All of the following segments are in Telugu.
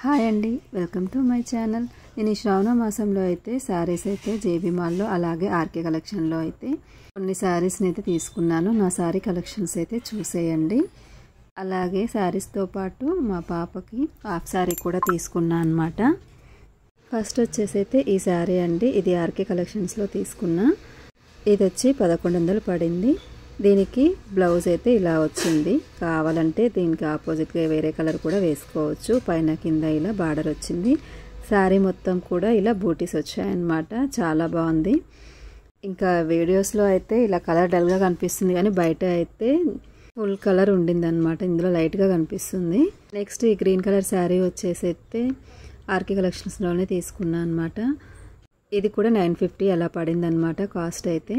హాయ్ అండి, వెల్కమ్ టు మై ఛానల్. నేను ఈ శ్రావణ మాసంలో అయితే శారీస్ అయితే జేబీ మాల్లో అలాగే ఆర్కే కలెక్షన్లో అయితే కొన్ని శారీస్ని అయితే తీసుకున్నాను. నా శారీ కలెక్షన్స్ అయితే చూసేయండి. అలాగే శారీస్తో పాటు మా పాపకి హాఫ్ శారీ కూడా తీసుకున్నాను అనమాట. ఫస్ట్ వచ్చేసి అయితే ఈ శారీ అండి, ఇది ఆర్కే కలెక్షన్స్లో తీసుకున్నా. ఇది వచ్చి 1100 పడింది. దీనికి బ్లౌజ్ అయితే ఇలా వచ్చింది. కావాలంటే దీనికి ఆపోజిట్గా వేరే కలర్ కూడా వేసుకోవచ్చు. పైన కింద ఇలా బార్డర్ వచ్చింది. శారీ మొత్తం కూడా ఇలా బూటీస్ వచ్చాయన్నమాట. చాలా బాగుంది. ఇంకా వీడియోస్లో అయితే ఇలా కలర్ డల్గా కనిపిస్తుంది, కానీ బయట అయితే ఫుల్ కలర్ ఉండిందనమాట. ఇందులో లైట్గా కనిపిస్తుంది. నెక్స్ట్ ఈ గ్రీన్ కలర్ శారీ వచ్చేసి అయితే ఆర్కే కలెక్షన్స్లోనే తీసుకున్నాను అనమాట. ఇది కూడా 950 అలా పడింది అనమాట కాస్ట్ అయితే.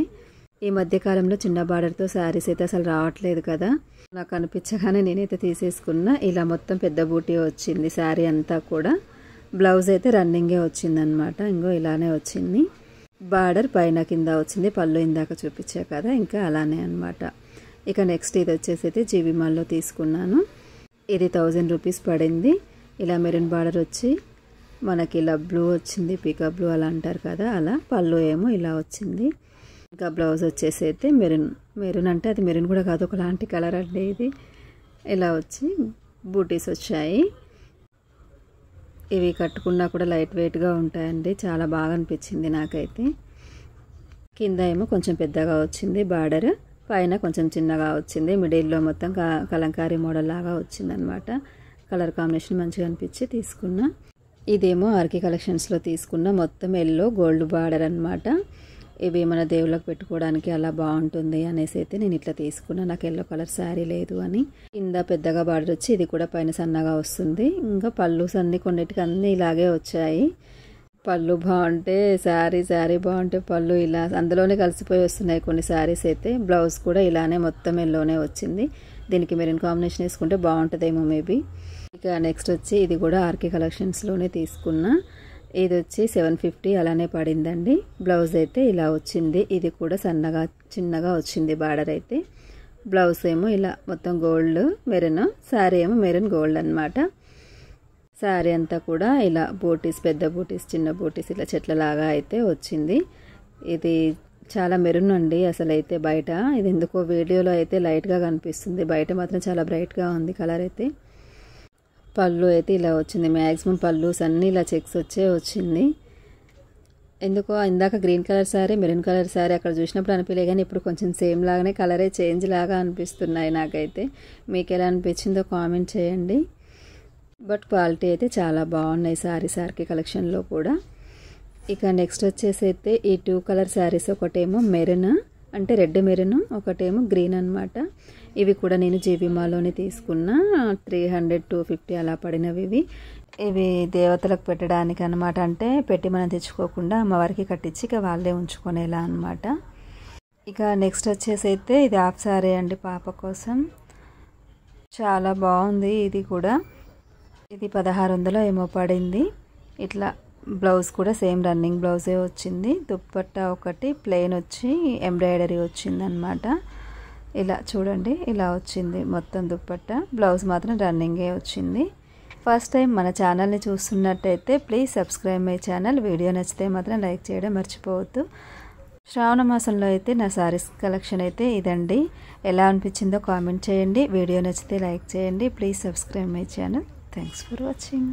ఈ మధ్యకాలంలో చిన్న బార్డర్తో శారీస్ అయితే అసలు రావట్లేదు కదా, నాకు అనిపించగానే నేనైతే తీసేసుకున్నా. ఇలా మొత్తం పెద్ద బూటీ వచ్చింది శారీ అంతా కూడా. బ్లౌజ్ అయితే రన్నింగే వచ్చిందనమాట. ఇంకో ఇలానే వచ్చింది. బార్డర్ పైన కింద వచ్చింది. పళ్ళు ఇందాక చూపించా కదా, ఇంకా అలానే అనమాట. ఇక నెక్స్ట్ ఇది వచ్చేసి అయితే జీబీ మాల్లో తీసుకున్నాను. ఇది 1000 రూపీస్ పడింది. ఇలా మెరూన్ బార్డర్ వచ్చి మనకి ఇలా బ్లూ వచ్చింది, పీకా బ్లూ అలా అంటారు కదా, అలా. పళ్ళు ఏమో ఇలా వచ్చింది. ఇంకా బ్లౌజ్ వచ్చేసి అయితే మెరూన్ అంటే అది మెరూన్ కూడా కాదు, ఒకలాంటి కలర్ అండి ఇది. ఇలా వచ్చి బూటీస్ వచ్చాయి. ఇవి కట్టుకున్నా కూడా లైట్ వెయిట్గా ఉంటాయండి. చాలా బాగా అనిపించింది నాకైతే. కింద ఏమో కొంచెం పెద్దగా వచ్చింది బార్డర్, పైన కొంచెం చిన్నగా వచ్చింది. మిడిల్లో మొత్తం కలంకారీ మోడల్ లాగా వచ్చిందనమాట. కలర్ కాంబినేషన్ మంచిగా అనిపించి తీసుకున్నా. ఇదేమో ఆర్కే కలెక్షన్స్లో తీసుకున్న మొత్తం ఎల్లో గోల్డ్ బార్డర్ అనమాట. ఇవి మన దేవుళ్ళకి పెట్టుకోవడానికి అలా బాగుంటుంది అనేసి అయితే నేను ఇట్లా తీసుకున్నా. నాకు ఎల్లో కలర్ శారీ లేదు అని. కింద పెద్దగా బార్డర్ వచ్చి ఇది కూడా పైన సన్నగా వస్తుంది. ఇంకా పళ్ళుస్ అన్ని కొన్నిటికి అన్నీ ఇలాగే వచ్చాయి. పళ్ళు బాగుంటే శారీ బాగుంటే పళ్ళు ఇలా అందులోనే కలిసిపోయి వస్తున్నాయి కొన్ని శారీస్ అయితే. బ్లౌజ్ కూడా ఇలానే మొత్తం ఎల్లోనే వచ్చింది. దీనికి మెరూన్ కాంబినేషన్ వేసుకుంటే బాగుంటుందేమో మేబీ. ఇక నెక్స్ట్ వచ్చి ఇది కూడా ఆర్కే కలెక్షన్స్లోనే తీసుకున్నా. ఇది వచ్చి 750 అలానే పడిందండి. బ్లౌజ్ అయితే ఇలా వచ్చింది. ఇది కూడా సన్నగా చిన్నగా వచ్చింది బార్డర్ అయితే. బ్లౌజ్ ఏమో ఇలా మొత్తం గోల్డ్ మెరూన్, శారీ ఏమో మెరూన్ గోల్డ్ అనమాట. శారీ అంతా కూడా ఇలా బూటీస్, పెద్ద బూటీస్, చిన్న బూటీస్ ఇలా చెట్లలాగా అయితే వచ్చింది. ఇది చాలా మెరూన్ అండి అసలు అయితే బయట. ఇది ఎందుకో వీడియోలో అయితే లైట్గా కనిపిస్తుంది, బయట మాత్రం చాలా బ్రైట్గా ఉంది కలర్ అయితే. పళ్ళు అయితే ఇలా వచ్చింది. మ్యాక్సిమం పళ్ళుస్ అన్నీ ఇలా చెక్స్ వచ్చింది. ఎందుకో ఇందాక green colour sari, maroon colour sari అక్కడ చూసినప్పుడు అనిపించలే, కానీ ఇప్పుడు కొంచెం సేమ్ లాగానే కలరే చేంజ్ లాగా అనిపిస్తున్నాయి నాకైతే. మీకు ఎలా అనిపించిందో కామెంట్ చేయండి. బట్ క్వాలిటీ అయితే చాలా బాగున్నాయి శారీస్ ఆర్కే కలెక్షన్లో కూడా. ఇక నెక్స్ట్ వచ్చేసి అయితే ఈ 2 కలర్ శారీస్, ఒకటేమో మెరూన్ అంటే రెడ్ మెరూన్, ఒకటేమో గ్రీన్ అనమాట. ఇవి కూడా నేను జేబీ మాల్లోనే తీసుకున్నా. 300-250 అలా పడినవి. ఇవి దేవతలకు పెట్టడానికి అనమాట. అంటే పెట్టి మనం తెచ్చుకోకుండా అమ్మవారికి కట్టించి ఇక వాళ్ళే ఉంచుకునేలా అనమాట. ఇక నెక్స్ట్ వచ్చేసి అయితే ఇది హాఫ్ శారీ అండి పాప కోసం. చాలా బాగుంది ఇది కూడా. ఇది 1600 ఏమో పడింది. ఇట్లా బ్లౌజ్ కూడా సేమ్ రన్నింగ్ బ్లౌజే వచ్చింది. దుప్పట్టా ఒకటి ప్లెయిన్ వచ్చి ఎంబ్రాయిడరీ వచ్చింది అనమాట. ఇలా చూడండి, ఇలా వచ్చింది మొత్తం దుప్పట్టా. బ్లౌజ్ మాత్రం రన్నింగే వచ్చింది. ఫస్ట్ టైం మన ఛానల్ని చూస్తున్నట్టయితే please subscribe my channel. Video నచ్చితే మాత్రం లైక్ చేయడం మర్చిపోవద్దు. శ్రావణ మాసంలో అయితే నా శారీస్ కలెక్షన్ అయితే ఇదండి. ఎలా అనిపించిందో కామెంట్ చేయండి. వీడియో నచ్చితే లైక్ చేయండి. Please subscribe my channel. Thanks for watching.